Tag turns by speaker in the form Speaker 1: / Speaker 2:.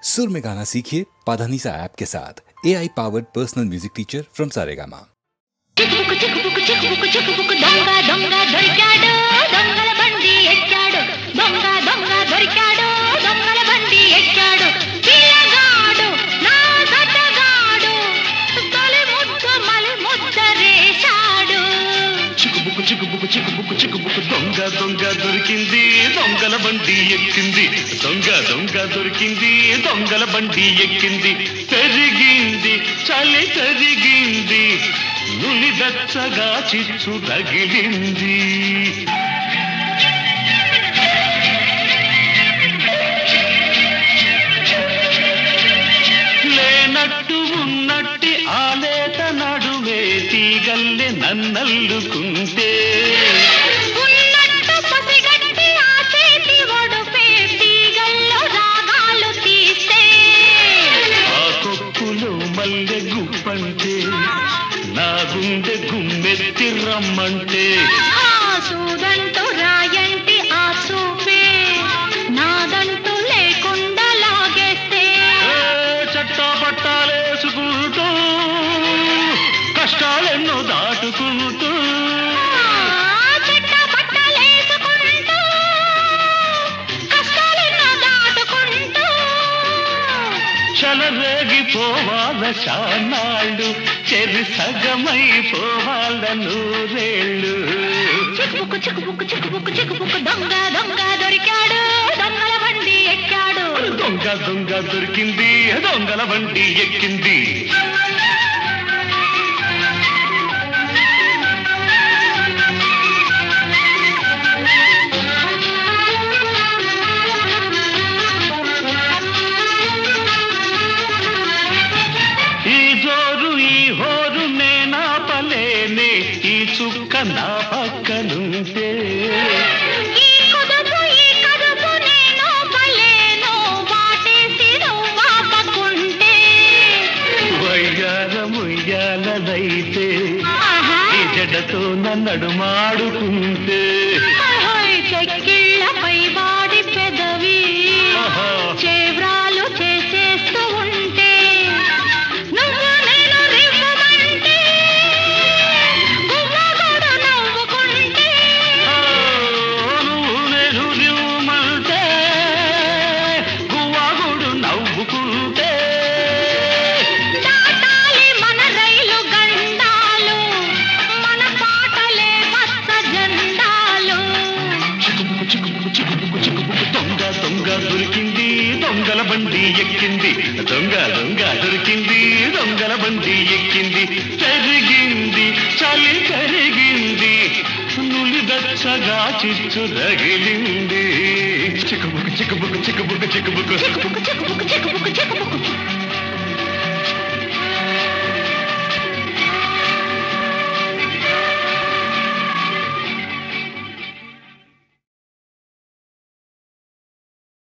Speaker 1: सुर में गाना सीखिए पाधानीसा ऐप के साथ AI powered personal music teacher from Saregama.
Speaker 2: దొంగ దొంగ దొరికాడు దొంగల బండి ఎక్కాడు దొంగ దొంగ దొరికాడు దొంగల బండి ఎక్కాడు పిల్లగాడు నా సతగాడు తొలి ముద్ద రేశాడు
Speaker 3: చిక్కుబుక్కు చిక్కుబుక్కు చిక్కుబుక్కు చిక్కుబుక్కు దొంగ దొంగ దొరికింది దొంగల బండి ఎక్కింది దొంగ దొంగ దొరికింది దొంగల బండి ఎక్కింది పెరిగింది చలి పెరిగింది నులి దచ్చగా చిచ్చు తగిలింది లేనట్టు ఉన్నట్టి ఆలేత నడుమే తీగల్లె నన్నల్లుకుంటే
Speaker 2: ఉన్నట్టు పసిగట్టి ఆ చేతి ఒడుపే తీగల్లో రాగాలు తీస్తే
Speaker 3: ఆ కొక్కులో మల్లె గుప్పంటే నా గుండె గుమ్మెత్తి రమ్మంటే
Speaker 2: ఆ సూదంటూ రాయంటి ఆ చూపే నాదంటూ లేకుండా లాగేస్తే
Speaker 3: చట్టా పట్టాలేసుకుంటూ కష్టాలెన్నో దాటుకుంటూ
Speaker 2: చెట్ట పట్టలేసుకుంటూ కష్టాలెన్నో దాటుకుంటూ
Speaker 3: చలరేగిపోవాల చానాళ్ళు చెరి సగమైపోవాల నూరేళ్ళు
Speaker 2: చిక్కుబుక్కు చిక్కుబుక్కు చిక్కుబుక్కు చిక్కుబుక్కు దొంగ దొంగ దొరికాడు దొంగల బండి ఎక్కాడు
Speaker 3: దొంగ దొంగ దొరికింది దొంగల బండి ఎక్కింది ఈ జోరు ఈ హోరు నేనాపలేనే ఈ చుక్క నా పక్కనుంటే
Speaker 2: ఈ కుదుపు నేను పలేను వాటేసి నువ్వు ఆపకుంటే
Speaker 3: వయ్యాలముయ్యాలదైతే ఈ జడతో నన్నడుమాడుకుంటే
Speaker 2: చెక్కిళ్ళపై వాడి పెదవి
Speaker 3: ఆహా.
Speaker 2: చేవ్రాలు చేసేస్తూ ఉంటే నువ్వు నేను రివ్వమంటే గువ్వగూడు నవ్వుకుంటే
Speaker 3: ఆ, నువ్వు నేను రివ్వుమంటే గువ్వాగుడు నవ్వుకుంటే
Speaker 2: దాటాలి మన రైలు గండాలు మన పాటలే మత్స జెండాలు
Speaker 3: చిక్కుబుక్కు చిక్కుబుక్కు చిక్కుబుక్కు చిక్కుబుక్కు దొంగ దొంగ దొరికింది దొంగల బండి ఎక్కింది దొంగ దొంగ దొరికింది దొంగల బండి ఎక్కింది పెరిగింది చలి పెరిగింది నులి దచ్చగా చిచ్చు రగిలింది చిక్కుబుక్కు చిక్కుబుక్కు చిక్కుబుక్కు చిక్కుబుక్కు
Speaker 2: చిక్కుబుక్కు చిక్కుబుక్కు చిక్కుబుక్కు చిక్కుబుక్కు